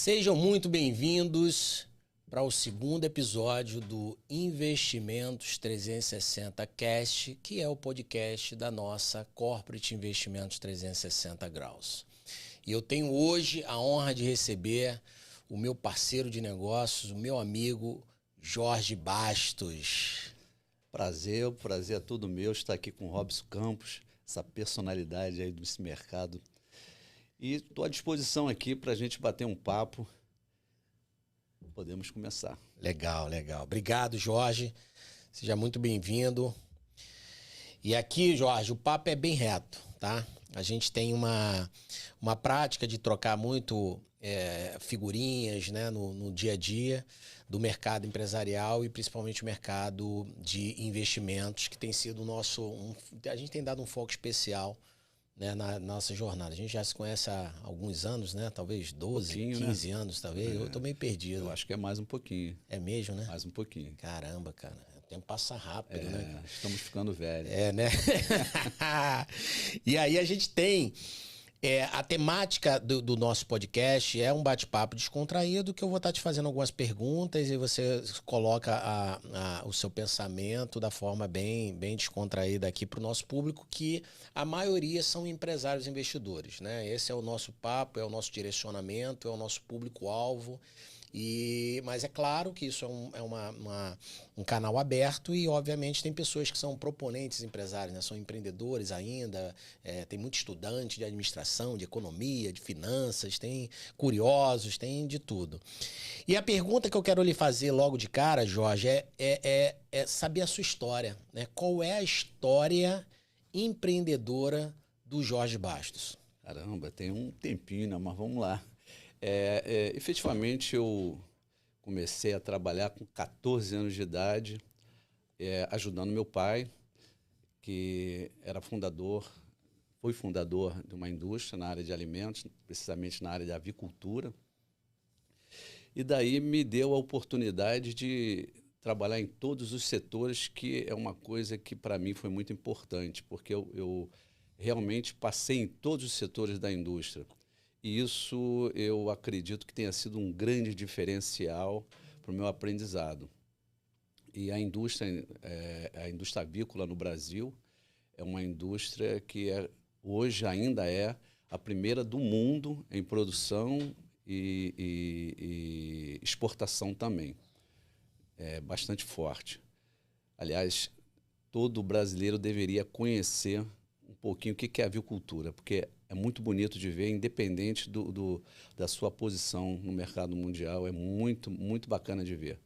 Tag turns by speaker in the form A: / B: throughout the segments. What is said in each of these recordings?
A: Sejam muito bem-vindos para o segundo episódio do Investimentos 360 Cast, que é o podcast da nossa Corporate Investimentos 360 Graus. E eu tenho hoje a honra de receber o meu parceiro de negócios, o meu amigo Jorge Bastos.
B: Prazer, o prazer é todo meu estar aqui com o Robson Campos, essa personalidade aí desse mercado. E estou à disposição aqui para a gente bater um papo. Podemos começar.
A: Legal, legal. Obrigado, Jorge. Seja muito bem-vindo. E aqui, Jorge, o papo é bem reto, tá? A gente tem uma prática de trocar muito figurinhas, né, no dia a dia do mercado empresarial e principalmente o mercado de investimentos, que tem sido a gente tem dado um foco especial, né, na nossa jornada. A gente já se conhece há alguns anos, né? Talvez 12, 15 anos, talvez. Eu tô meio perdido.
B: Eu acho que é mais um pouquinho.
A: É mesmo, né?
B: Mais um pouquinho.
A: Caramba, cara. O tempo passa rápido, né?
B: Estamos ficando velhos.
A: É, né? E aí a gente tem... a temática do nosso podcast é um bate-papo descontraído, que eu vou estar te fazendo algumas perguntas e você coloca o seu pensamento da forma bem descontraída aqui para o nosso público, que a maioria são empresários e investidores, né? Esse é o nosso papo, é o nosso direcionamento, é o nosso público-alvo. Mas é claro que isso é um canal aberto e, obviamente, tem pessoas que são proponentes empresários, né? São empreendedores ainda, tem muito estudante de administração, de economia, de finanças, tem curiosos, tem de tudo. E a pergunta que eu quero lhe fazer logo de cara, Jorge, é saber a sua história, né? Qual é a história empreendedora do Jorge Bastos?
B: Caramba, tem um tempinho, né? Mas vamos lá. Efetivamente, eu comecei a trabalhar com 14 anos de idade, ajudando meu pai, que foi fundador de uma indústria na área de alimentos, precisamente na área de avicultura. E daí me deu a oportunidade de trabalhar em todos os setores, que é uma coisa que para mim foi muito importante, porque eu realmente passei em todos os setores da indústria. E isso eu acredito que tenha sido um grande diferencial para o meu aprendizado. E a indústria avícola no Brasil é uma indústria que hoje ainda é a primeira do mundo em produção e exportação também. É bastante forte. Aliás, todo brasileiro deveria conhecer um pouquinho o que é avicultura, porque é muito bonito de ver, independente da sua posição no mercado mundial, é muito, muito bacana de ver.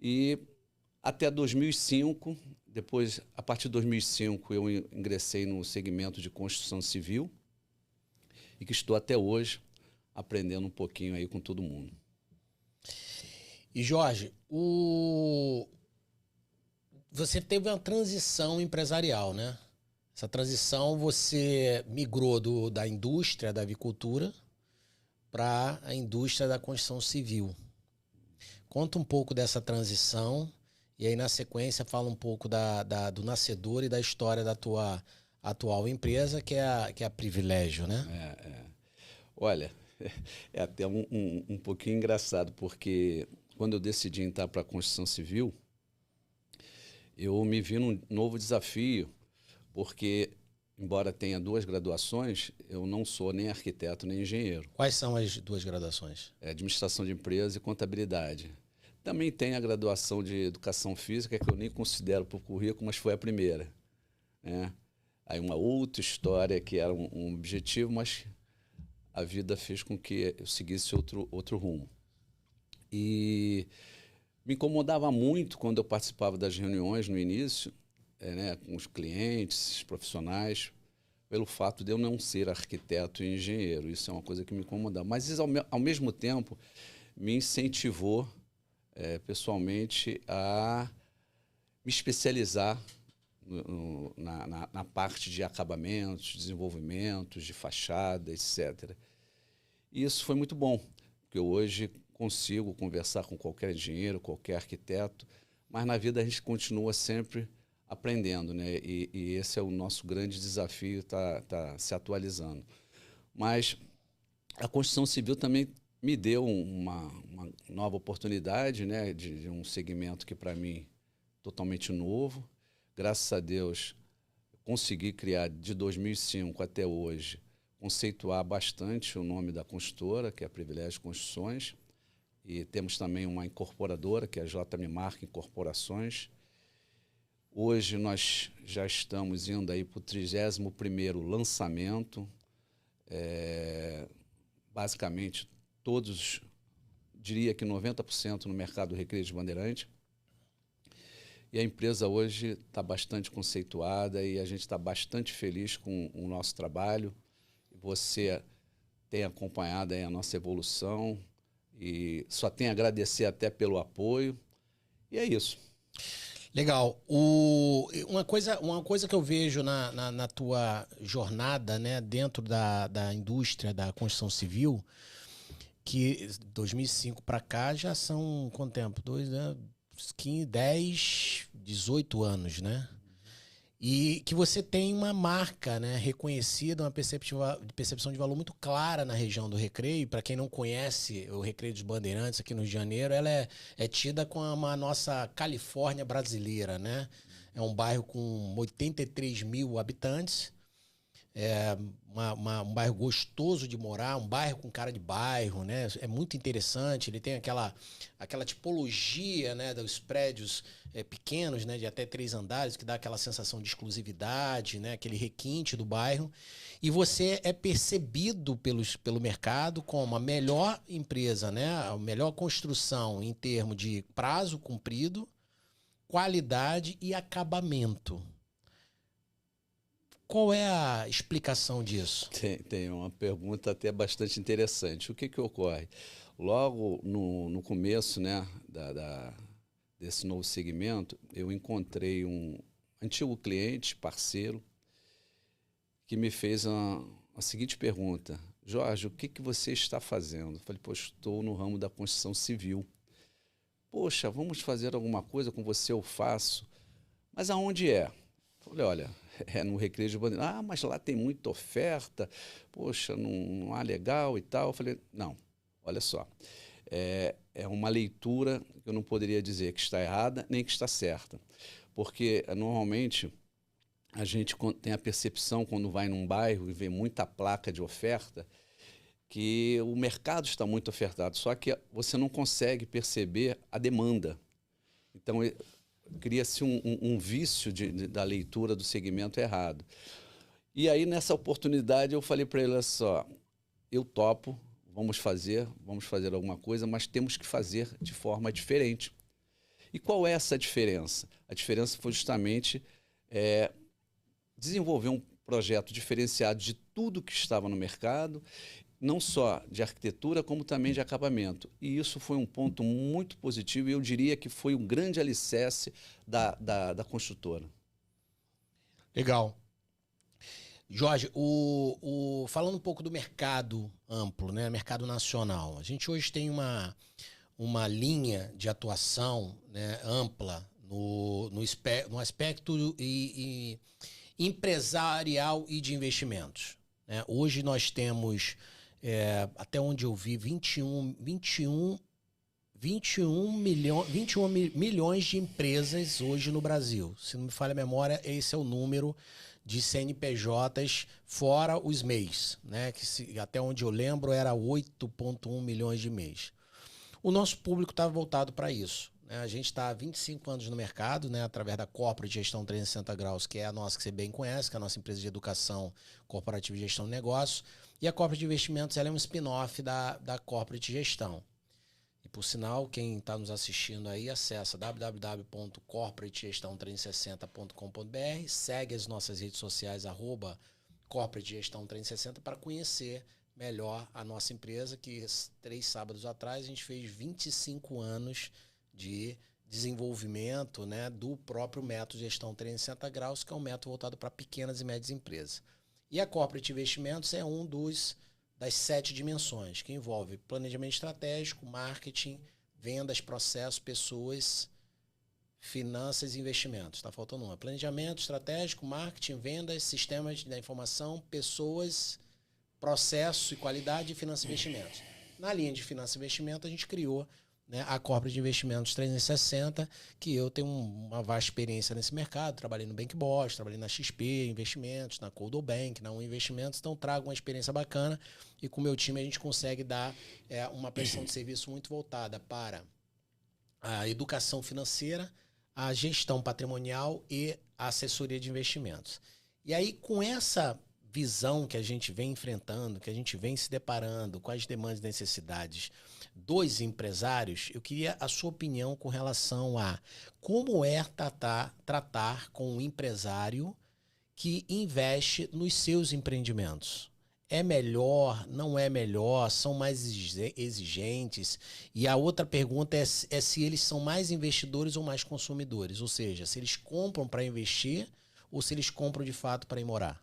B: E até 2005, depois, a partir de 2005, eu ingressei no segmento de construção civil e que estou até hoje aprendendo um pouquinho aí com todo mundo.
A: E Jorge, você teve uma transição empresarial, né? Essa transição você migrou da indústria da avicultura para a indústria da construção civil. Conta um pouco dessa transição e aí na sequência fala um pouco do nascedor e da história da tua atual empresa, que é a Privilégio, né?
B: Olha, é até um pouquinho engraçado, porque quando eu decidi entrar para a construção civil, eu me vi num novo desafio, porque, embora tenha 2 graduações, eu não sou nem arquiteto nem engenheiro.
A: Quais são as 2 graduações?
B: Administração de empresas e contabilidade. Também tem a graduação de educação física, que eu nem considero por currículo, mas foi a primeira, né? Aí uma outra história que era um objetivo, mas a vida fez com que eu seguisse outro rumo. E me incomodava muito quando eu participava das reuniões no início, né, com os clientes, os profissionais, pelo fato de eu não ser arquiteto e engenheiro. Isso é uma coisa que me incomodava. Mas isso, ao mesmo tempo, me incentivou pessoalmente a me especializar na parte de acabamentos, desenvolvimentos, de fachada, etc. E isso foi muito bom, porque hoje consigo conversar com qualquer engenheiro, qualquer arquiteto, mas na vida a gente continua sempre aprendendo, né? E esse é o nosso grande desafio, tá se atualizando. Mas a construção civil também me deu uma nova oportunidade, né, de um segmento que para mim totalmente novo. Graças a Deus consegui criar de 2005 até hoje, conceituar bastante o nome da construtora, que é a Privilégio Construções, e temos também uma incorporadora, que é a JM Marca Incorporações. Hoje nós já estamos indo aí para o 31º lançamento, basicamente todos, diria que 90% no mercado do Recreio de Bandeirante. E a empresa hoje está bastante conceituada e a gente está bastante feliz com o nosso trabalho. Você tem acompanhado aí a nossa evolução e só tenho a agradecer até pelo apoio. E é isso.
A: Legal. Uma coisa que eu vejo na tua jornada, né, dentro da indústria da construção civil, que 2005 para cá já são quanto tempo? 15, 10, 18 anos, né? E que você tem uma marca, né, reconhecida, uma percepção de valor muito clara na região do Recreio. Para quem não conhece o Recreio dos Bandeirantes aqui no Rio de Janeiro, ela é tida como a nossa Califórnia brasileira, né? É um bairro com 83 mil habitantes. É um bairro gostoso de morar, um bairro com cara de bairro, né? É muito interessante. Ele tem aquela tipologia, né, dos prédios pequenos, né, de até 3 andares, que dá aquela sensação de exclusividade, né, aquele requinte do bairro. E você é percebido pelo mercado como a melhor empresa, né, a melhor construção em termos de prazo cumprido, qualidade e acabamento. Qual é a explicação disso?
B: Tem uma pergunta até bastante interessante. O que ocorre? Logo no começo, né, desse novo segmento, eu encontrei um antigo cliente, parceiro, que me fez a seguinte pergunta: Jorge, o que você está fazendo? Eu falei, poxa, estou no ramo da construção civil. Poxa, vamos fazer alguma coisa com você, eu faço. Mas aonde é? Eu falei, olha, é no Recreio de Bandeirante. Ah, mas lá tem muita oferta, poxa, não há legal e tal. Eu falei, não, olha só, é uma leitura que eu não poderia dizer que está errada nem que está certa. Porque, normalmente, a gente tem a percepção, quando vai num bairro e vê muita placa de oferta, que o mercado está muito ofertado, só que você não consegue perceber a demanda. Então, cria-se um vício da leitura do segmento errado. E aí, nessa oportunidade, eu falei para ele, olha só, eu topo, vamos fazer alguma coisa, mas temos que fazer de forma diferente. E qual é essa diferença? A diferença foi justamente desenvolver um projeto diferenciado de tudo que estava no mercado, não só de arquitetura, como também de acabamento. E isso foi um ponto muito positivo e eu diria que foi um grande alicerce da construtora.
A: Legal. Jorge, falando um pouco do mercado amplo, né, mercado nacional, a gente hoje tem uma linha de atuação, né, ampla no aspecto empresarial e de investimentos, né? Hoje nós temos, até onde eu vi, 21 milhões de empresas hoje no Brasil. Se não me falha a memória, esse é o número de CNPJs fora os MEIs, né? Que até onde eu lembro era 8,1 milhões de MEIs. O nosso público está voltado para isso, né? A gente está há 25 anos no mercado, né? Através da Corporate Gestão 360 Graus, que é a nossa que você bem conhece, que é a nossa empresa de educação corporativa e gestão de negócios. E a Corporate Investimentos ela é um spin-off da Corporate Gestão. E, por sinal, quem está nos assistindo aí, acessa www.corporategestão360.com.br, segue as nossas redes sociais, @corporategestão360, para conhecer melhor a nossa empresa, que 3 sábados atrás a gente fez 25 anos de desenvolvimento, né, do próprio método Gestão 360 Graus, que é um método voltado para pequenas e médias empresas. E a Corporate Investimentos é das 7 dimensões, que envolve planejamento estratégico, marketing, vendas, processos, pessoas, finanças e investimentos. Está faltando uma. Planejamento estratégico, marketing, vendas, sistemas da informação, pessoas, processo e qualidade, finanças e investimentos. Na linha de finanças e investimento, a gente criou, né, a Corporate de Investimentos 360, que eu tenho uma vasta experiência nesse mercado. Trabalhei no Bank Boss, trabalhei na XP Investimentos, na Coldwell Bank, na Um Investimentos. Então, trago uma experiência bacana e com o meu time a gente consegue dar uma prestação de serviço muito voltada para a educação financeira, a gestão patrimonial e a assessoria de investimentos. E aí, com essa visão que a gente vem enfrentando, que a gente vem se deparando com as demandas e necessidades dos empresários, eu queria a sua opinião com relação a como é tratar com um empresário que investe nos seus empreendimentos. É melhor, não é melhor, são mais exigentes? E a outra pergunta é se eles são mais investidores ou mais consumidores, ou seja, se eles compram para investir ou se eles compram de fato para ir morar.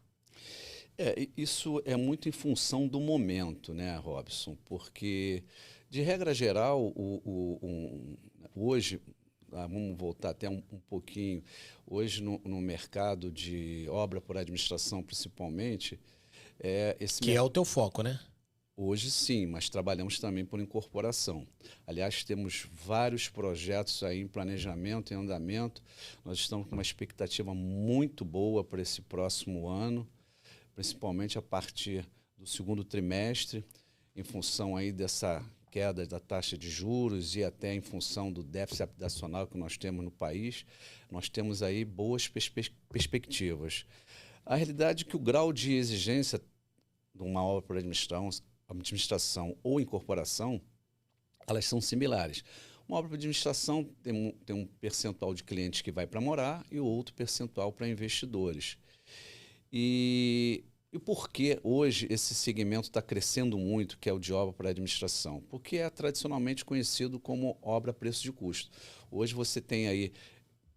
B: Isso é muito em função do momento, né, Robson? Porque, de regra geral, hoje, vamos voltar até um pouquinho, hoje no mercado de obra por administração, principalmente,
A: que é o teu foco, né?
B: Hoje sim, mas trabalhamos também por incorporação. Aliás, temos vários projetos aí em planejamento, em andamento. Nós estamos com uma expectativa muito boa para esse próximo ano, principalmente a partir do segundo trimestre, em função aí dessa queda da taxa de juros e até em função do déficit habitacional que nós temos no país, nós temos aí boas perspectivas. A realidade é que o grau de exigência de uma obra por administração ou incorporação, elas são similares. Uma obra por administração tem um percentual de clientes que vai para morar e o outro percentual para investidores. E por que hoje esse segmento está crescendo muito, que é o de obra para administração? Porque é tradicionalmente conhecido como obra a preço de custo. Hoje você tem aí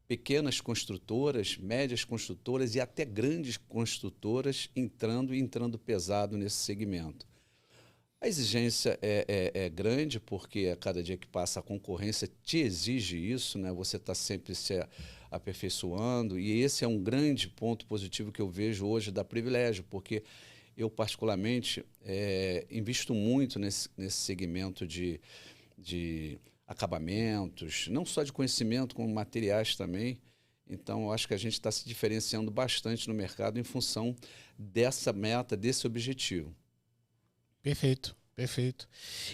B: pequenas construtoras, médias construtoras e até grandes construtoras entrando pesado nesse segmento. A exigência é grande porque a cada dia que passa a concorrência te exige isso, né? Você está sempre se aperfeiçoando e esse é um grande ponto positivo que eu vejo hoje da Privilégio, porque eu particularmente invisto muito nesse segmento de acabamentos, não só de conhecimento, como materiais também. Então, eu acho que a gente está se diferenciando bastante no mercado em função dessa meta, desse objetivo.
A: Perfeito, perfeito.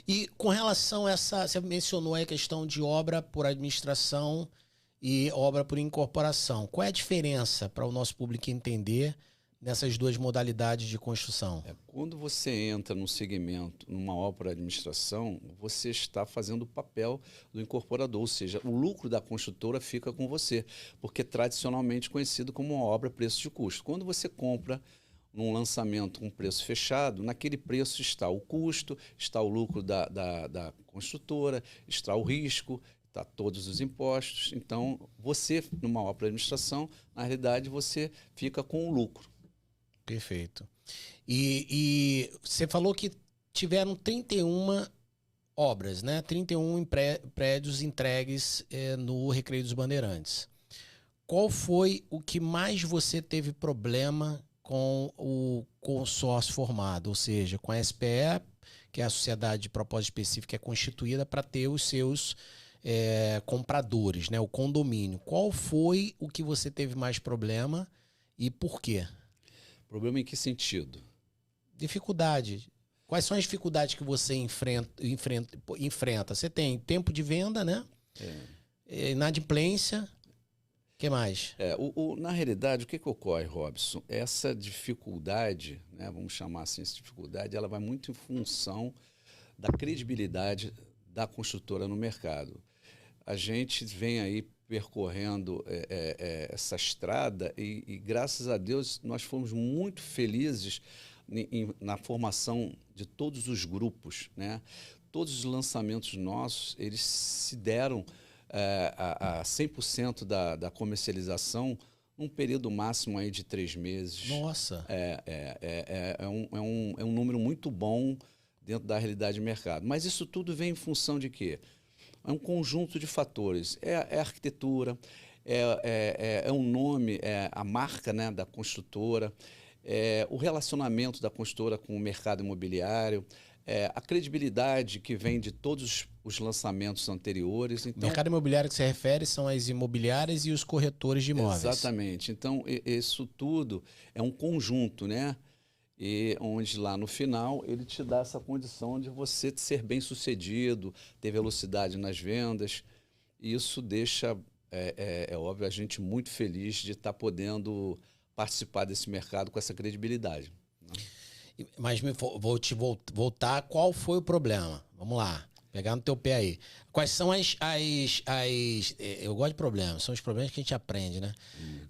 A: E com relação a você mencionou a questão de obra por administração e obra por incorporação. Qual é a diferença para o nosso público entender nessas duas modalidades de construção?
B: Quando você entra num segmento, numa obra por administração, você está fazendo o papel do incorporador, ou seja, o lucro da construtora fica com você, porque é tradicionalmente conhecido como uma obra preço de custo. Quando você compra num lançamento com preço fechado, naquele preço está o custo, está o lucro da construtora, está o risco, está todos os impostos. Então, você, numa obra por administração, na realidade, você fica com o lucro.
A: Perfeito. E você falou que tiveram 31 obras, né? 31 prédios entregues no Recreio dos Bandeirantes. Qual foi o que mais você teve problema com o consórcio formado? Ou seja, com a SPE, que é a Sociedade de Propósito Específico, que é constituída para ter os seus compradores, né? O condomínio. Qual foi o que você teve mais problema e por quê?
B: Problema em que sentido?
A: Dificuldade. Quais são as dificuldades que você enfrenta? Você tem tempo de venda, né? Inadimplência. O que mais?
B: Na realidade, o que ocorre, Robson? Essa dificuldade, né, vamos chamar assim, essa dificuldade, ela vai muito em função da credibilidade da construtora no mercado. A gente vem aí percorrendo essa estrada e, graças a Deus, nós fomos muito felizes na formação de todos os grupos, né? Todos os lançamentos nossos, eles se deram a 100% da comercialização num período máximo aí de 3 meses.
A: Nossa!
B: É um número muito bom dentro da realidade de mercado. Mas isso tudo vem em função de quê? É um conjunto de fatores. É a arquitetura, é um nome, é a marca, né, da construtora, o relacionamento da construtora com o mercado imobiliário, A credibilidade que vem de todos os lançamentos anteriores.
A: O
B: Então,
A: mercado imobiliário que você refere são as imobiliárias e os corretores de imóveis.
B: exatamente. Então, isso tudo é um conjunto, né? E onde lá no final ele te dá essa condição de você ser bem-sucedido, ter velocidade nas vendas. E isso deixa, é óbvio, a gente muito feliz de estar podendo participar desse mercado com essa credibilidade, né?
A: Mas vou te voltar. Qual foi o problema? Vamos lá. Pegar no teu pé aí. Quais são eu gosto de problemas. São os problemas que a gente aprende, né?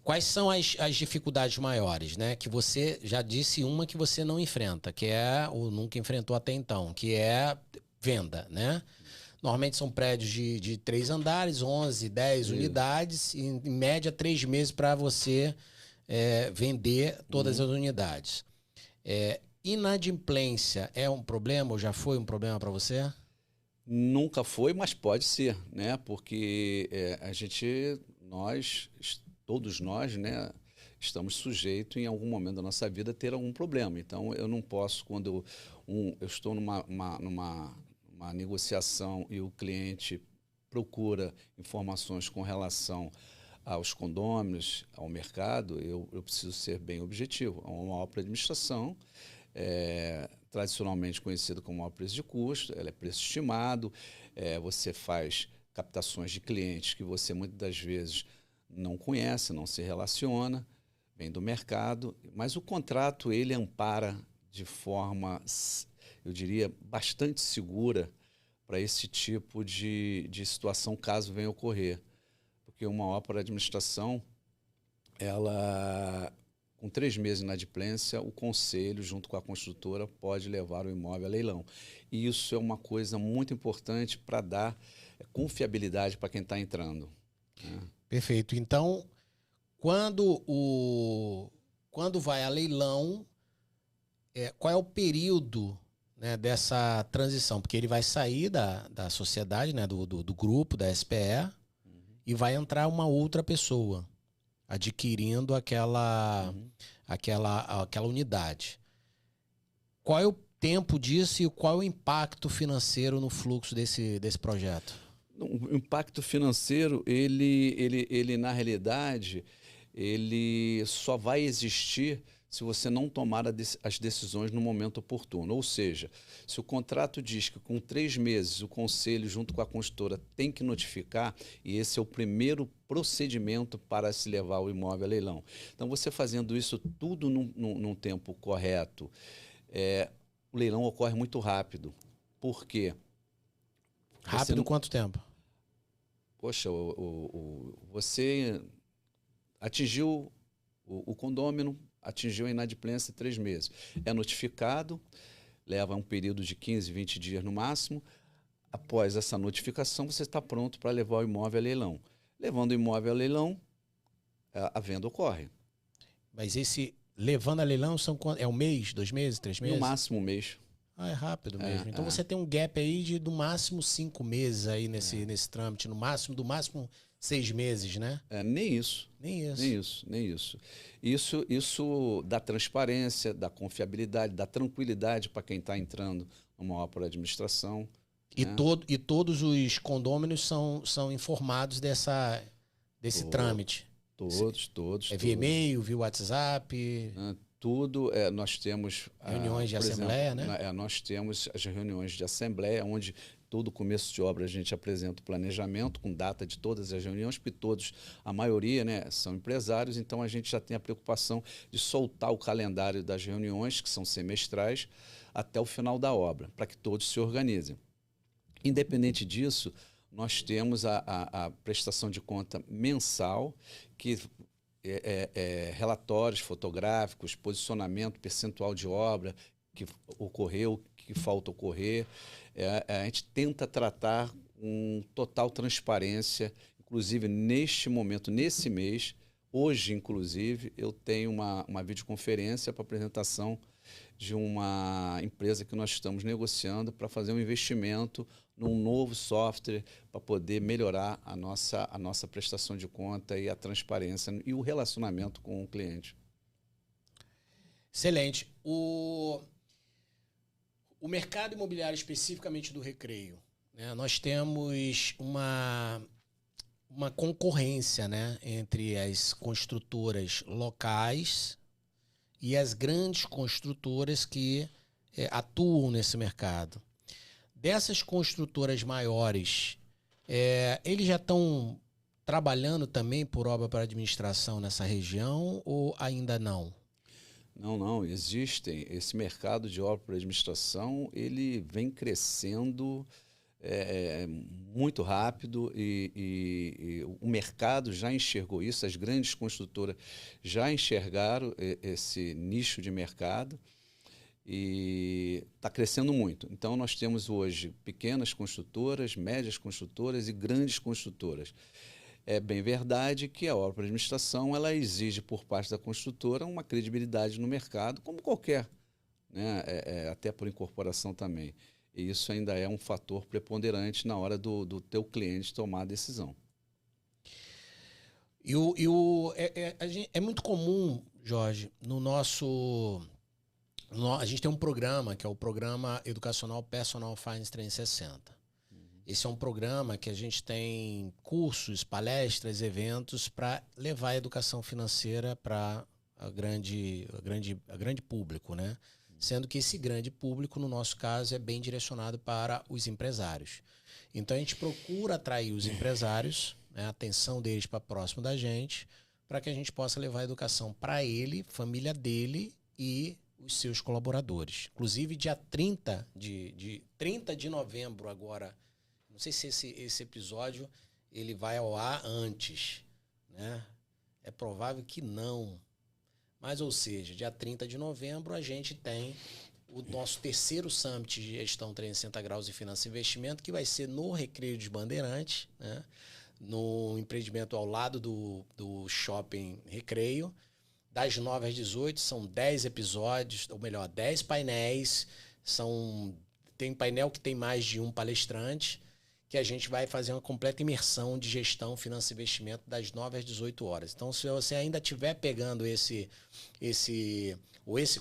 A: Quais são as dificuldades maiores, né? Que você já disse uma que você não enfrenta, que é, ou nunca enfrentou até então, que é venda, né? Normalmente são prédios de 3 andares, 11, 10 unidades, e em média 3 meses para você vender todas as unidades. Inadimplência é um problema ou já foi um problema para você?
B: Nunca foi, mas pode ser, né? Porque todos nós, né, estamos sujeitos em algum momento da nossa vida a ter algum problema. Então, eu não posso, quando eu estou numa negociação e o cliente procura informações com relação aos condôminos, ao mercado, eu preciso ser bem objetivo. É uma obra de administração, tradicionalmente conhecido como maior preço de custo, ela é preço estimado, você faz captações de clientes que você muitas das vezes não conhece, não se relaciona, vem do mercado, mas o contrato ele ampara de forma, eu diria, bastante segura para esse tipo de situação caso venha ocorrer. Porque uma obra de administração, ela... Com 3 meses de inadimplência, o conselho, junto com a construtora, pode levar o imóvel a leilão. E isso é uma coisa muito importante para dar confiabilidade para quem está entrando, né?
A: Perfeito. Então, quando vai a leilão, qual é o período, né, dessa transição? Porque ele vai sair da sociedade, né, do grupo, da SPE, e vai entrar uma outra pessoa adquirindo aquela unidade. Qual é o tempo disso e qual é o impacto financeiro no fluxo desse projeto?
B: O impacto financeiro, ele na realidade, ele só vai existir se você não tomar as decisões no momento oportuno. Ou seja, se o contrato diz que com 3 meses o conselho, junto com a construtora, tem que notificar, e esse é o primeiro procedimento para se levar o imóvel a leilão. Então, você fazendo isso tudo num tempo correto, o leilão ocorre muito rápido. Por quê?
A: Rápido quanto tempo?
B: Poxa, você atingiu o condômino, atingiu a inadimplência em 3 meses. É notificado, leva um período de 15, 20 dias no máximo. Após essa notificação, você está pronto para levar o imóvel a leilão. Levando o imóvel a leilão, a venda ocorre.
A: Mas levando a leilão, é um mês, 2 meses, 3 meses?
B: No máximo um mês.
A: Ah, é rápido mesmo. Então você tem um gap aí de no máximo 5 meses aí nesse trâmite, do máximo 6 meses, né?
B: Nem isso.
A: Nem isso.
B: Nem isso, nem isso. Isso dá transparência, dá confiabilidade, dá tranquilidade para quem está entrando numa obra por administração.
A: E,
B: né?
A: e todos os condôminos são informados desse trâmite?
B: Todos.
A: Via e-mail, via WhatsApp?
B: Tudo, nós temos...
A: Reuniões de assembleia, né?
B: Nós temos as reuniões de assembleia, onde todo começo de obra a gente apresenta o planejamento com data de todas as reuniões, porque a maioria, né, são empresários, então a gente já tem a preocupação de soltar o calendário das reuniões, que são semestrais, até o final da obra, para que todos se organizem. Independente disso, nós temos a prestação de conta mensal, que relatórios fotográficos, posicionamento, percentual de obra que ocorreu, que falta ocorrer. A gente tenta tratar com total transparência, inclusive neste momento, nesse mês, hoje, inclusive, eu tenho uma videoconferência para apresentação de uma empresa que nós estamos negociando para fazer um investimento num novo software para poder melhorar a nossa prestação de conta e a transparência e o relacionamento com o cliente.
A: Excelente. O mercado imobiliário, especificamente do Recreio, né, nós temos uma concorrência, né, entre as construtoras locais e as grandes construtoras que atuam nesse mercado. Dessas construtoras maiores, eles já estão trabalhando também por obra para administração nessa região ou ainda não?
B: Não, existem. Esse mercado de obra para administração, ele vem crescendo muito rápido e o mercado já enxergou isso, as grandes construtoras já enxergaram esse nicho de mercado e está crescendo muito. Então, nós temos hoje pequenas construtoras, médias construtoras e grandes construtoras. É bem verdade que a obra para administração ela exige por parte da construtora uma credibilidade no mercado, como qualquer, né? Até por incorporação também. E isso ainda é um fator preponderante na hora do teu cliente tomar a decisão.
A: É muito comum, Jorge, a gente tem um programa, que é o Programa Educacional Personal Finance 360. Esse é um programa que a gente tem cursos, palestras, eventos para levar a educação financeira para a grande público, né? Sendo que esse grande público, no nosso caso, é bem direcionado para os empresários. Então, a gente procura atrair os empresários, né, a atenção deles para próximo da gente, para que a gente possa levar a educação para ele, família dele e os seus colaboradores. Inclusive, dia 30 de novembro agora, não sei se esse episódio ele vai ao ar antes, né? É provável que não. Mas, ou seja, dia 30 de novembro a gente tem o nosso terceiro Summit de Gestão 360 Graus e Finanças e Investimento, que vai ser no Recreio dos Bandeirantes, né? No empreendimento ao lado do Shopping Recreio. Das 9 às 18, são 10 episódios, ou melhor, 10 painéis. Tem painel que tem mais de um palestrante, que a gente vai fazer uma completa imersão de gestão, finanças e investimento das 9 às 18 horas. Então, se você ainda estiver pegando esse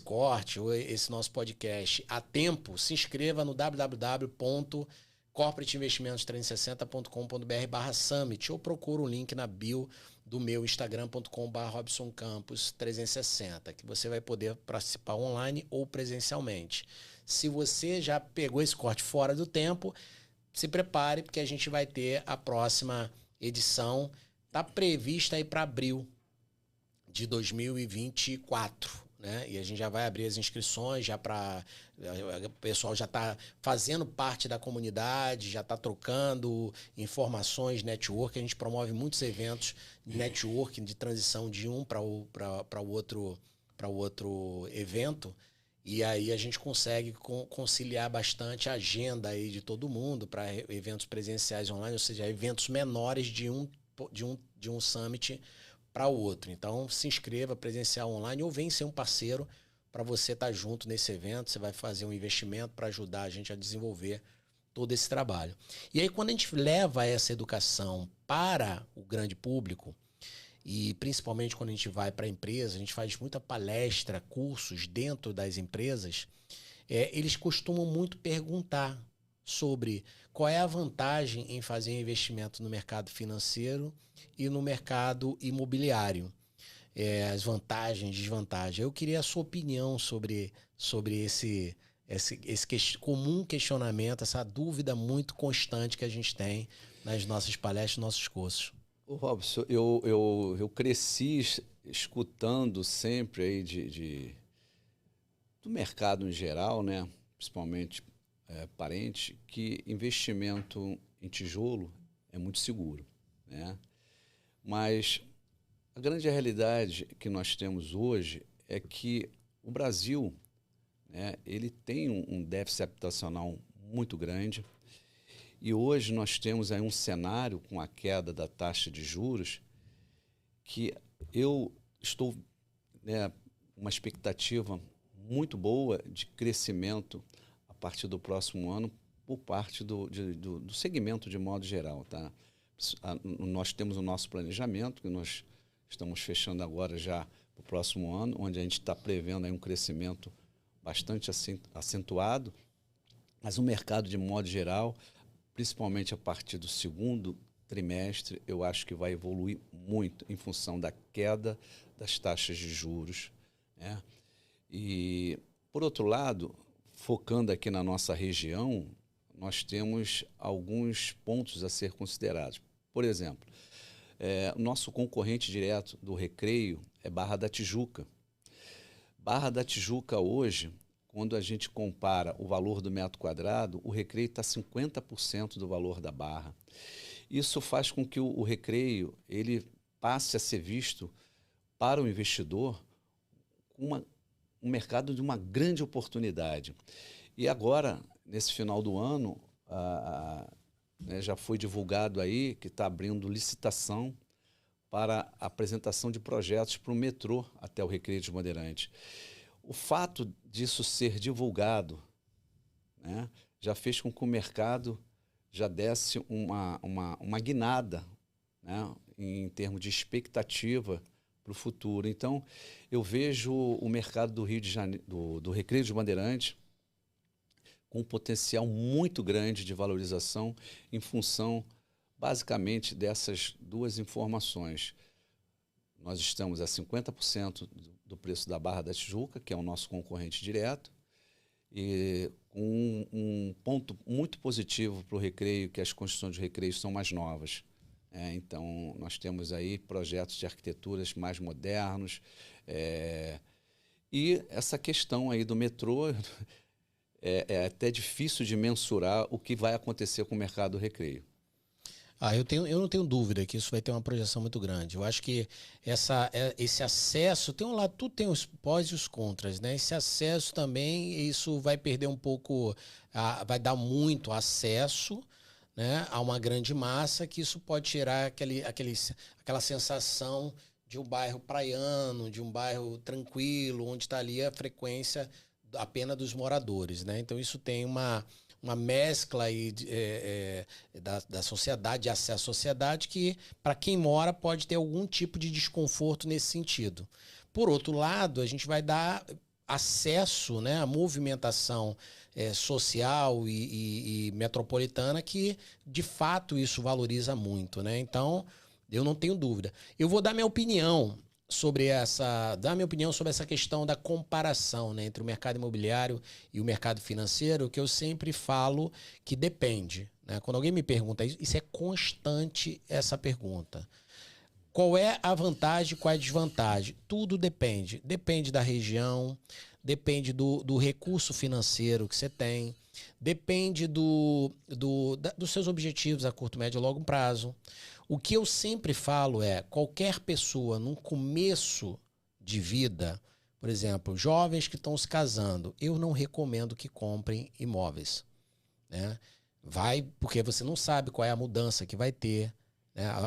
A: corte, ou esse nosso podcast a tempo, se inscreva no www.corporateinvestimentos360.com.br/summit ou procura o link na bio do meu instagram.com/robsoncampos360, que você vai poder participar online ou presencialmente. Se você já pegou esse corte fora do tempo, se prepare, porque a gente vai ter a próxima edição. Está prevista aí para abril de 2024, né? E a gente já vai abrir as inscrições, o pessoal já está fazendo parte da comunidade, já está trocando informações, network. A gente promove muitos eventos de networking, de transição de um para o outro evento. E aí a gente consegue conciliar bastante a agenda aí de todo mundo para eventos presenciais online, ou seja, eventos menores de um summit para o outro. Então, se inscreva presencial online ou vem ser um parceiro para você estar junto nesse evento. Você vai fazer um investimento para ajudar a gente a desenvolver todo esse trabalho. E aí, quando a gente leva essa educação para o grande público, e principalmente quando a gente vai para a empresa, a gente faz muita palestra, cursos dentro das empresas, eles costumam muito perguntar sobre qual é a vantagem em fazer investimento no mercado financeiro e no mercado imobiliário. As vantagens, desvantagens. Eu queria a sua opinião sobre esse comum questionamento, essa dúvida muito constante que a gente tem nas nossas palestras, nos nossos cursos.
B: Ô Robson, eu cresci escutando sempre aí do mercado em geral, né? Principalmente parente, que investimento em tijolo é muito seguro, né? Mas a grande realidade que nós temos hoje é que o Brasil, né, ele tem um déficit habitacional muito grande. E hoje nós temos aí um cenário com a queda da taxa de juros que eu estou, né, uma expectativa muito boa de crescimento a partir do próximo ano por parte do segmento de modo geral, tá? Nós temos o nosso planejamento, que nós estamos fechando agora já para o próximo ano, onde a gente está prevendo aí um crescimento bastante acentuado, Mas o mercado, de modo geral, principalmente a partir do segundo trimestre, eu acho que vai evoluir muito em função da queda das taxas de juros, né? E, por outro lado, focando aqui na nossa região, nós temos alguns pontos a ser considerados. Por exemplo, o nosso concorrente direto do Recreio é Barra da Tijuca. Barra da Tijuca hoje, quando a gente compara o valor do metro quadrado, o Recreio está 50% do valor da Barra. Isso faz com que o Recreio ele passe a ser visto para o investidor como um mercado de uma grande oportunidade. E agora, nesse final do ano, né, já foi divulgado aí que está abrindo licitação para a apresentação de projetos para o metrô até o Recreio dos Bandeirantes. O fato disso ser divulgado, né, já fez com que o mercado já desse uma guinada, né, em termos de expectativa para o futuro. Então, eu vejo o mercado do Rio de Janeiro, do Recreio dos Bandeirantes, com um potencial muito grande de valorização em função, basicamente, dessas duas informações. Nós estamos a 50% do preço da Barra da Tijuca, que é o nosso concorrente direto, e um ponto muito positivo para o Recreio, que as construções de Recreio são mais novas. Então, nós temos aí projetos de arquiteturas mais modernos. E essa questão aí do metrô é até difícil de mensurar o que vai acontecer com o mercado do Recreio.
A: Eu não tenho dúvida que isso vai ter uma projeção muito grande. Eu acho que esse acesso, tem um lado, tudo tem os pós e os contras, né? Esse acesso também, isso vai perder um pouco, vai dar muito acesso, né, a uma grande massa, que isso pode tirar aquela sensação de um bairro praiano, de um bairro tranquilo, onde está ali a frequência apenas dos moradores, né? Então isso tem uma mescla aí da sociedade, de acesso à sociedade, que para quem mora pode ter algum tipo de desconforto nesse sentido. Por outro lado, a gente vai dar acesso, né, à movimentação social e metropolitana, que de fato isso valoriza muito, né? Então, eu não tenho dúvida. Eu vou dar minha opinião sobre essa questão da comparação, né, entre o mercado imobiliário e o mercado financeiro, que eu sempre falo que depende, né? Quando alguém me pergunta isso é constante essa pergunta. Qual é a vantagem, qual é a desvantagem? Tudo depende. Depende da região, depende do recurso financeiro que você tem, depende dos seus objetivos a curto, médio e longo prazo. O que eu sempre falo é, qualquer pessoa num começo de vida, por exemplo, jovens que estão se casando, eu não recomendo que comprem imóveis, né? Porque você não sabe qual é a mudança que vai ter.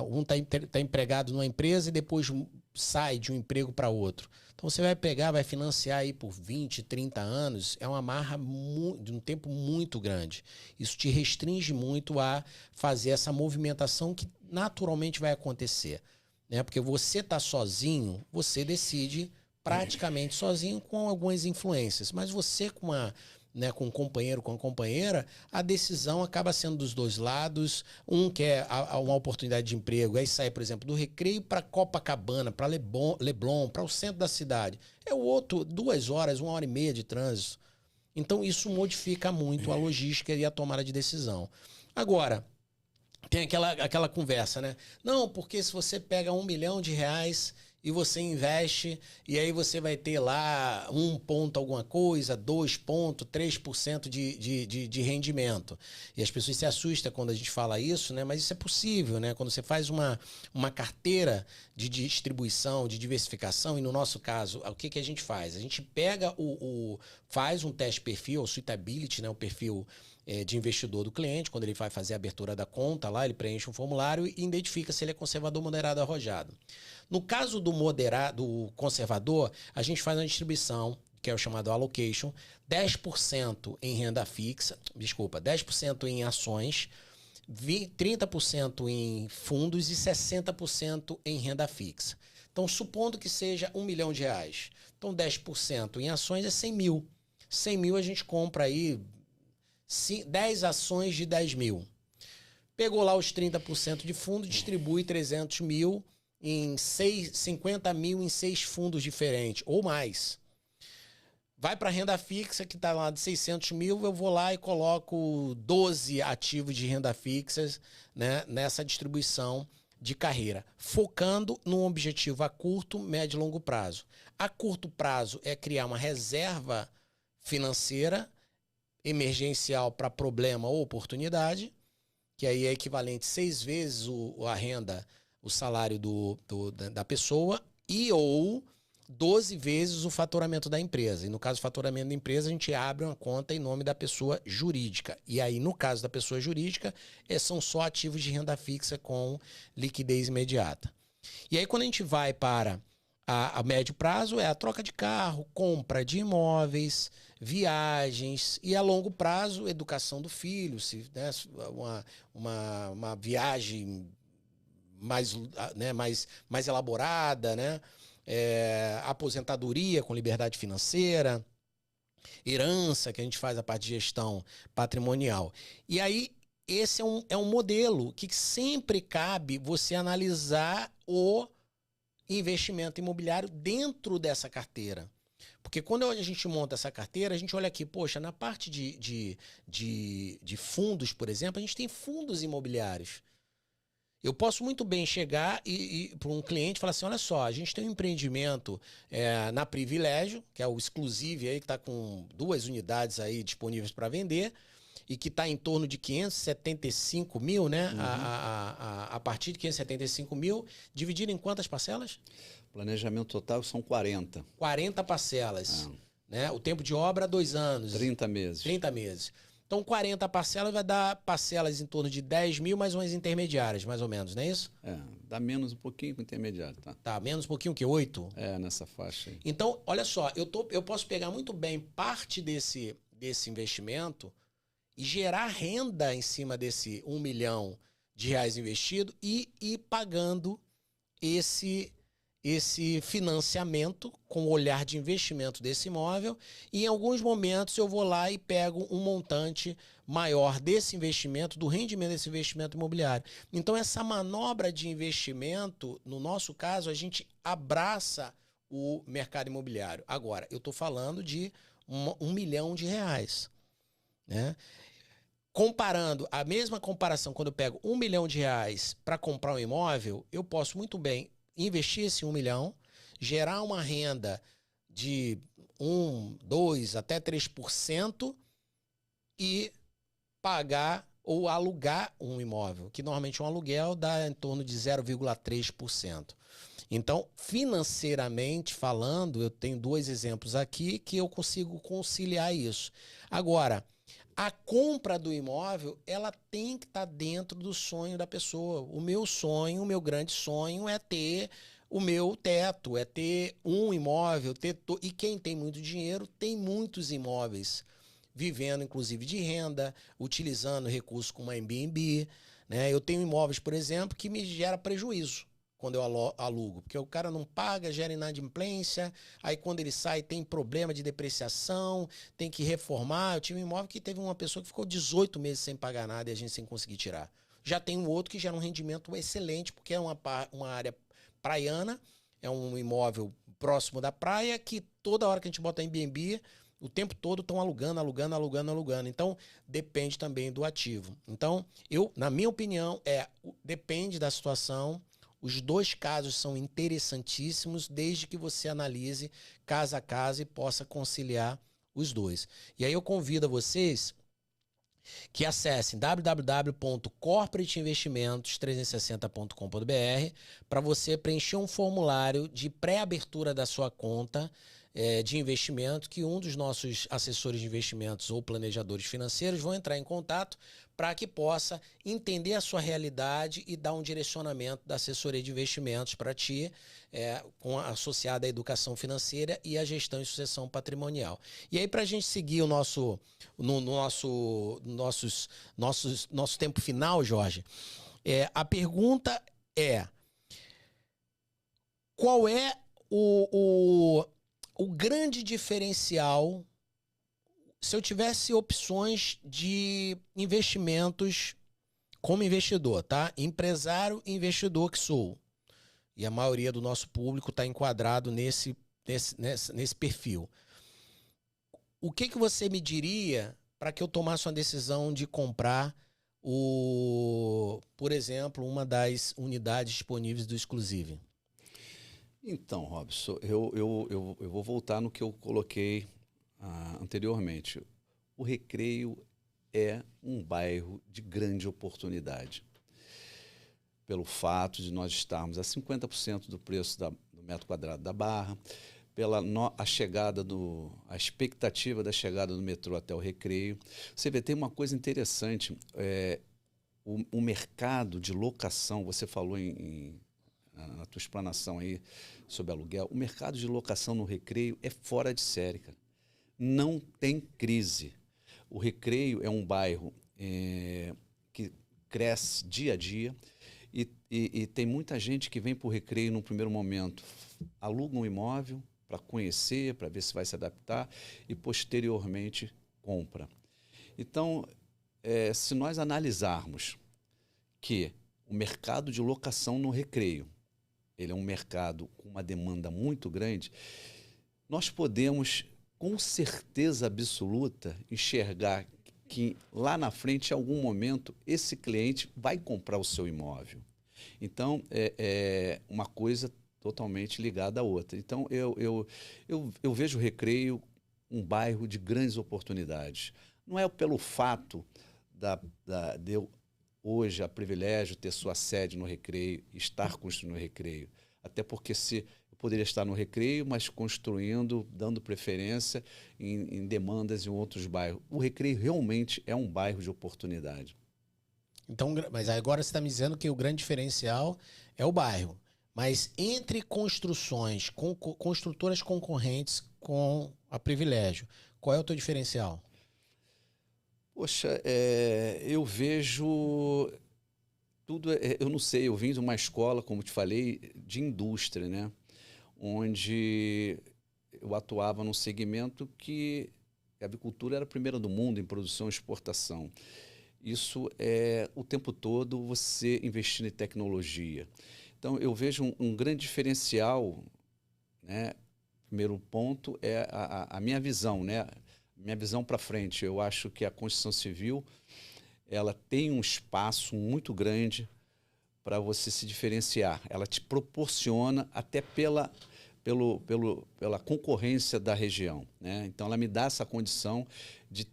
A: Um tá empregado numa empresa e depois sai de um emprego para outro. Então você vai financiar aí por 20, 30 anos, é uma amarra de um tempo muito grande. Isso te restringe muito a fazer essa movimentação que naturalmente vai acontecer, né? Porque você tá sozinho, você decide praticamente sozinho, com algumas influências, mas você com um companheiro, com uma companheira, a decisão acaba sendo dos dois lados. Um quer uma oportunidade de emprego, aí sai, por exemplo, do Recreio para Copacabana, para Leblon, para o centro da cidade. É o outro, 2 horas, 1h30 de trânsito. Então isso modifica muito a logística e a tomada de decisão. Agora, tem aquela conversa, né? Não, porque se você pega R$1 milhão e você investe, e aí você vai ter lá 1 ponto alguma coisa, 2 pontos, 3% de rendimento. E as pessoas se assustam quando a gente fala isso, né? Mas isso é possível, né? Quando você faz uma carteira de distribuição, de diversificação, e no nosso caso, o que a gente faz? A gente pega faz um teste perfil, o suitability, né? O perfil de investidor do cliente. Quando ele vai fazer a abertura da conta lá, ele preenche um formulário e identifica se ele é conservador, moderado ou arrojado. No caso do conservador, a gente faz uma distribuição, que é o chamado allocation, 10% em renda fixa, 10% em ações, 30% em fundos e 60% em renda fixa. Então, supondo que seja R$1 milhão. Então, 10% em ações é 100 mil. 100 mil a gente compra aí 10 ações de 10 mil. Pegou lá os 30% de fundo, distribui 300 mil em 50 mil em 6 fundos diferentes, ou mais. Vai para a renda fixa, que está lá de 600 mil, eu vou lá e coloco 12 ativos de renda fixa, né, nessa distribuição de carreira, focando num objetivo a curto, médio e longo prazo. A curto prazo é criar uma reserva financeira emergencial para problema ou oportunidade, que aí é equivalente 6 vezes a renda, o salário da pessoa, e ou 12 vezes o faturamento da empresa. E no caso do faturamento da empresa, a gente abre uma conta em nome da pessoa jurídica. E aí, no caso da pessoa jurídica, são só ativos de renda fixa com liquidez imediata. E aí, quando a gente vai para a médio prazo, é a troca de carro, compra de imóveis, viagens, e a longo prazo, educação do filho, né, uma viagem mais, né, mais elaborada, né? Aposentadoria com liberdade financeira, herança, que a gente faz a parte de gestão patrimonial. E aí, esse é um modelo que sempre cabe você analisar o investimento imobiliário dentro dessa carteira. Porque quando a gente monta essa carteira, a gente olha aqui, poxa, na parte de fundos, por exemplo, a gente tem fundos imobiliários. Eu posso muito bem chegar e para um cliente falar assim, olha só, a gente tem um empreendimento na Privilégio, que é o Exclusive, aí, que está com 2 unidades aí disponíveis para vender, e que está em torno de 575 mil, né? Uhum. A partir de 575 mil, dividido em quantas parcelas?
B: Planejamento total são 40.
A: 40 parcelas. Né? O tempo de obra, 2 anos.
B: 30 meses.
A: 30 meses. Então, 40 parcelas vai dar parcelas em torno de 10 mil, mais umas intermediárias, mais ou menos, não é isso?
B: Dá menos um pouquinho com intermediário, tá?
A: Tá, menos um pouquinho que 8?
B: Nessa faixa aí.
A: Então, olha só, eu posso pegar muito bem parte desse investimento e gerar renda em cima desse 1 milhão de reais investido e ir pagando esse financiamento com o olhar de investimento desse imóvel, e em alguns momentos eu vou lá e pego um montante maior desse investimento, do rendimento desse investimento imobiliário. Então essa manobra de investimento, no nosso caso, a gente abraça o mercado imobiliário. Agora, eu estou falando de 1 milhão de reais, né? Comparando, a mesma comparação, quando eu pego 1 milhão de reais para comprar um imóvel, eu posso muito bem investir esse 1 milhão, gerar uma renda de 1, 2, até 3% e pagar ou alugar um imóvel, que normalmente um aluguel dá em torno de 0,3%. Então, financeiramente falando, eu tenho 2 exemplos aqui que eu consigo conciliar isso. Agora, a compra do imóvel, ela tem que estar dentro do sonho da pessoa. O meu sonho, o meu grande sonho é ter o meu teto, é ter um imóvel, e quem tem muito dinheiro tem muitos imóveis, vivendo inclusive de renda, utilizando recursos como Airbnb, né? Eu tenho imóveis, por exemplo, que me gera prejuízo quando eu alugo, porque o cara não paga, gera inadimplência, aí quando ele sai tem problema de depreciação, tem que reformar. Eu tive um imóvel que teve uma pessoa que ficou 18 meses sem pagar nada e a gente sem conseguir tirar. Já tem um outro que gera um rendimento excelente, porque é uma área praiana, é um imóvel próximo da praia, que toda hora que a gente bota em Airbnb, o tempo todo estão alugando. Então, depende também do ativo. Então, na minha opinião, depende da situação. Os 2 casos são interessantíssimos, desde que você analise caso a caso e possa conciliar os 2. E aí eu convido a vocês que acessem www.corporateinvestimentos360.com.br para você preencher um formulário de pré-abertura da sua conta de investimento, que um dos nossos assessores de investimentos ou planejadores financeiros vão entrar em contato para que possa entender a sua realidade e dar um direcionamento da assessoria de investimentos para ti, associada à educação financeira e à gestão e sucessão patrimonial. E aí, para a gente seguir nosso tempo final, Jorge, a pergunta é: qual é o grande diferencial se eu tivesse opções de investimentos como investidor, tá? Empresário e investidor que sou. E a maioria do nosso público está enquadrado nesse perfil. O que você me diria para que eu tomasse uma decisão de comprar, por exemplo, uma das unidades disponíveis do Exclusive?
B: Então, Robson, eu vou voltar no que eu coloquei anteriormente. O Recreio é um bairro de grande oportunidade. Pelo fato de nós estarmos a 50% do preço do metro quadrado da Barra, pela a expectativa da chegada do metrô até o Recreio. Você vê, tem uma coisa interessante, o mercado de locação, você falou na tua explanação aí sobre aluguel, o mercado de locação no Recreio é fora de série, cara. Não tem crise. O Recreio é um bairro que cresce dia a dia e tem muita gente que vem para o Recreio num primeiro momento, aluga um imóvel para conhecer, para ver se vai se adaptar e posteriormente compra. Então, se nós analisarmos que o mercado de locação no Recreio, ele é um mercado com uma demanda muito grande, nós podemos, com certeza absoluta, enxergar que lá na frente, em algum momento, esse cliente vai comprar o seu imóvel. Então, é uma coisa totalmente ligada à outra. Então, eu vejo o Recreio um bairro de grandes oportunidades. Não é pelo fato de eu hoje a privilégio ter sua sede no Recreio, estar construindo o Recreio. Até porque eu poderia estar no Recreio, mas construindo, dando preferência em demandas em outros bairros. O Recreio realmente é um bairro de oportunidade.
A: Então, mas agora você está me dizendo que o grande diferencial é o bairro. Mas entre construções, construtoras concorrentes com a Privilégio, qual é o teu diferencial?
B: Poxa, eu vejo tudo. Eu não sei, eu vim de uma escola, como te falei, de indústria, né? Onde eu atuava num segmento que a agricultura era a primeira do mundo em produção e exportação. Isso é o tempo todo você investindo em tecnologia. Então, eu vejo um grande diferencial, né? Primeiro ponto é a minha visão, né? Minha visão para frente. Eu acho que a construção civil ela tem um espaço muito grande para você se diferenciar. Ela te proporciona até pela concorrência da região, né? Então, ela me dá essa condição de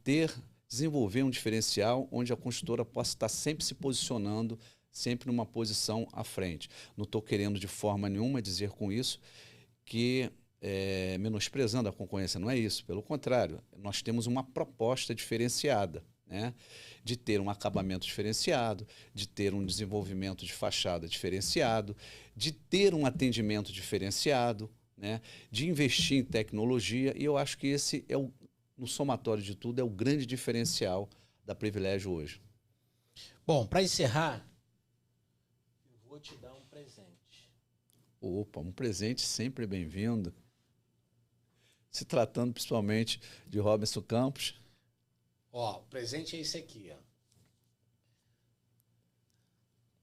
B: desenvolver um diferencial onde a construtora possa estar sempre se posicionando, sempre numa posição à frente. Não estou querendo de forma nenhuma dizer com isso que menosprezando a concorrência, não é isso. Pelo contrário, nós temos uma proposta diferenciada, né? De ter um acabamento diferenciado, de ter um desenvolvimento de fachada diferenciado, de ter um atendimento diferenciado, né? De investir em tecnologia, e eu acho que esse no somatório de tudo, é o grande diferencial da Privilégio hoje.
A: Bom, para encerrar, eu vou te dar um presente.
B: Opa, um presente sempre bem-vindo. Se tratando principalmente de Robson Campos.
A: Ó, o presente é esse aqui, ó.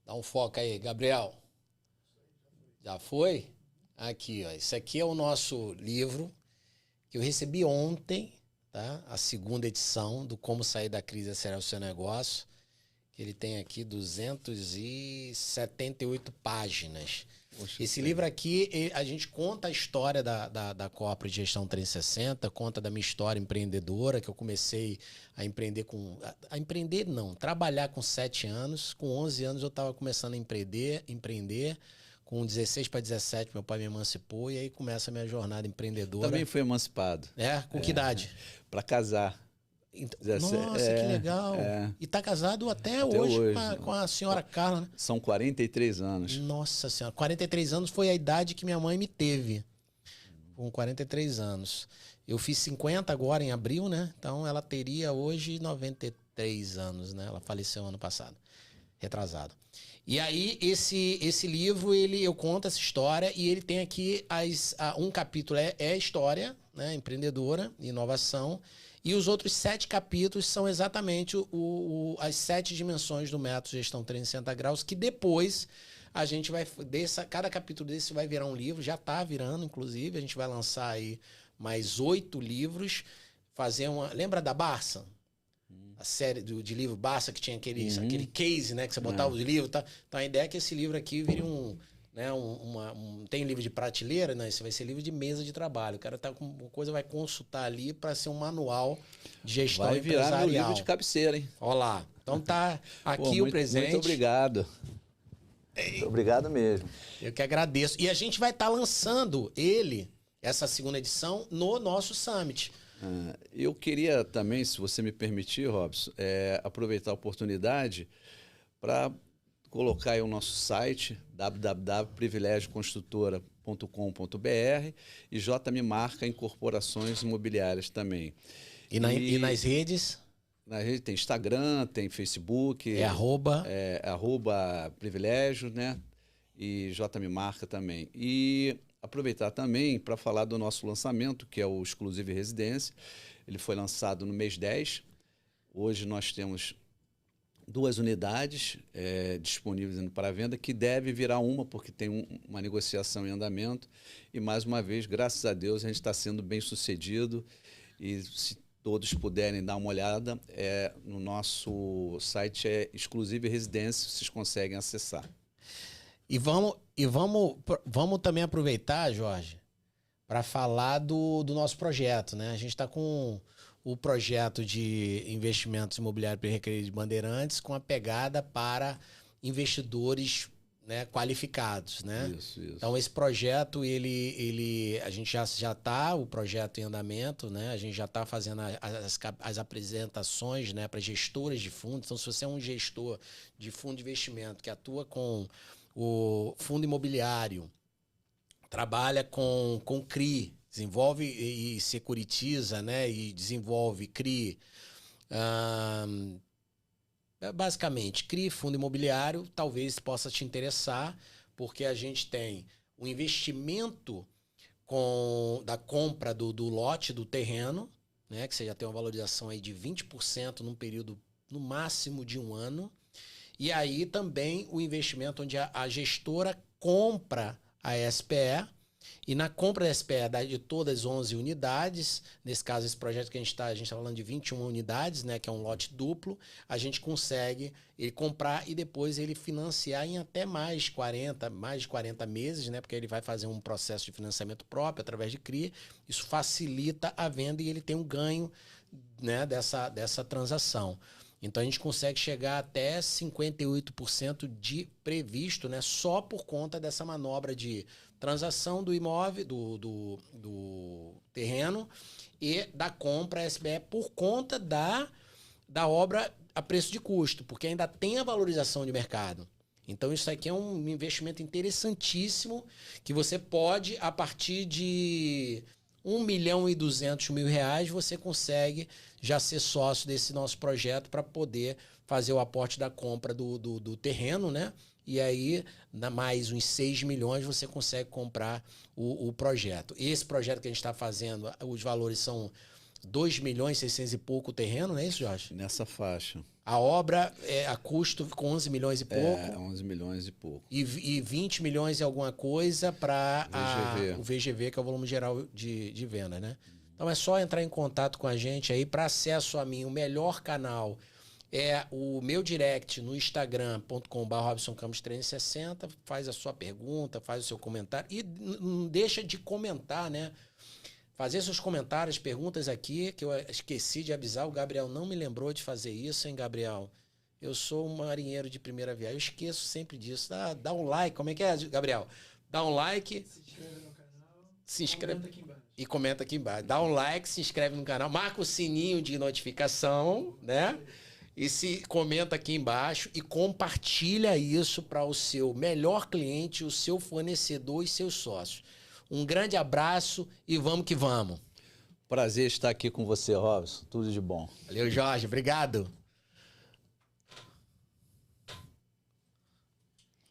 A: Dá um foco aí, Gabriel. Já foi? Aqui, ó. Esse aqui é o nosso livro que eu recebi ontem, tá? A segunda edição do Como Sair da Crise e Acelerar o Seu Negócio. Que ele tem aqui 278 páginas. Poxa, esse livro aqui, a gente conta a história da Corporate Gestão 360, conta da minha história empreendedora, que eu comecei a empreender trabalhar com 7 anos. Com 11 anos eu estava começando a empreender. Com 16 para 17, meu pai me emancipou e aí começa a minha jornada empreendedora.
B: Também fui emancipado.
A: Com que idade?
B: Para casar.
A: Nossa, que legal. E tá casado até hoje com a senhora Carla, né?
B: São 43 anos.
A: Nossa senhora, 43 anos foi a idade que minha mãe me teve. Com 43 anos. Eu fiz 50 agora em abril, né? Então ela teria hoje 93 anos, né? Ela faleceu ano passado. Retrasado. E aí, esse livro, eu conto essa história e ele tem aqui um capítulo, é história, né? Empreendedora, inovação. E os outros 7 capítulos são exatamente as 7 dimensões do método Gestão 360 Graus, que depois a gente vai... cada capítulo desse vai virar um livro, já está virando, inclusive. A gente vai lançar aí mais 8 livros. Fazer uma... Lembra da Barça? A série de livro Barça, que tinha aquele case, né? Que você botava os livros. Tá? Então a ideia é que esse livro aqui vire tem livro de prateleira, não, esse vai ser livro de mesa de trabalho. O cara tá com uma coisa, vai consultar ali para ser um manual de gestão empresarial.
B: Vai virar meu livro de cabeceira, hein?
A: Olha lá. Então tá aqui o presente.
B: Muito obrigado. Muito obrigado mesmo.
A: Eu que agradeço. E a gente vai estar lançando essa segunda edição, no nosso Summit.
B: Eu queria também, se você me permitir, Robson, aproveitar a oportunidade para colocar aí o nosso site, www.privilegioconstrutora.com.br, e JM Marca Incorporações Imobiliárias também.
A: E nas redes?
B: Na rede tem Instagram, tem Facebook.
A: @
B: Privilégio, né? E JM Marca também. E aproveitar também para falar do nosso lançamento, que é o Exclusive Residência. Ele foi lançado no mês 10. Hoje nós temos 2 unidades disponíveis para venda, que deve virar uma, porque tem uma negociação em andamento. E, mais uma vez, graças a Deus, a gente está sendo bem sucedido. E se todos puderem dar uma olhada, no nosso site Exclusive Residência, vocês conseguem acessar.
A: E vamos também aproveitar, Jorge, para falar do nosso projeto, né? A gente está com o projeto de investimentos imobiliários para requerer de Bandeirantes, com a pegada para investidores, né, qualificados, né?
B: Isso.
A: Então esse projeto, a gente já está o projeto em andamento, né? A gente já está fazendo as apresentações, né, para gestoras de fundos. Então, se você é um gestor de fundo de investimento que atua com o fundo imobiliário, trabalha com CRI, desenvolve e securitiza, né? E desenvolve CRI. Basicamente, CRI, fundo imobiliário, talvez possa te interessar, porque a gente tem o investimento da compra do lote do terreno, né? Que você já tem uma valorização aí de 20% num período, no máximo, de 1 ano. E aí também o investimento onde a gestora compra a SPE, e na compra da SPE de todas as 11 unidades, nesse caso esse projeto que a gente está falando de 21 unidades, né, que é um lote duplo, a gente consegue ele comprar e depois ele financiar em até mais de 40 meses, né, porque ele vai fazer um processo de financiamento próprio através de CRI. Isso facilita a venda e ele tem um ganho, né, dessa transação. Então a gente consegue chegar até 58% de previsto, né, só por conta dessa manobra de transação do imóvel, do terreno e da compra SBE por conta da obra a preço de custo, porque ainda tem a valorização de mercado. Então isso aqui é um investimento interessantíssimo que você pode, a partir de R$1.200.000, você consegue já ser sócio desse nosso projeto para poder fazer o aporte da compra do terreno, né? E aí, mais uns 6 milhões, você consegue comprar o projeto. Esse projeto que a gente está fazendo, os valores são 2.600.000 e pouco o terreno, não é isso, Jorge?
B: Nessa faixa.
A: A obra a custo com 11 milhões e pouco.
B: 11 milhões e pouco.
A: E 20 milhões e alguma coisa para o VGV, que é o volume geral de venda, né? Então é só entrar em contato com a gente aí. Para acesso a mim, o melhor canal é o meu direct no instagram.com/RobsonCampos360. Faz a sua pergunta, faz o seu comentário. E não deixa de comentar, né? Fazer seus comentários, perguntas aqui, que eu esqueci de avisar. O Gabriel não me lembrou de fazer isso, hein, Gabriel? Eu sou um marinheiro de primeira viagem. Eu esqueço sempre disso. Dá um like. Como é que é, Gabriel? Dá um like.
C: Se inscreve no canal.
A: Se inscreve.
C: Comenta aqui embaixo.
A: E comenta aqui embaixo. Dá um like, se inscreve no canal. Marca o sininho de notificação, né? E comenta aqui embaixo e compartilha isso para o seu melhor cliente, o seu fornecedor e seus sócios. Um grande abraço e vamos que vamos.
B: Prazer estar aqui com você, Robson. Tudo de bom.
A: Valeu, Jorge. Obrigado.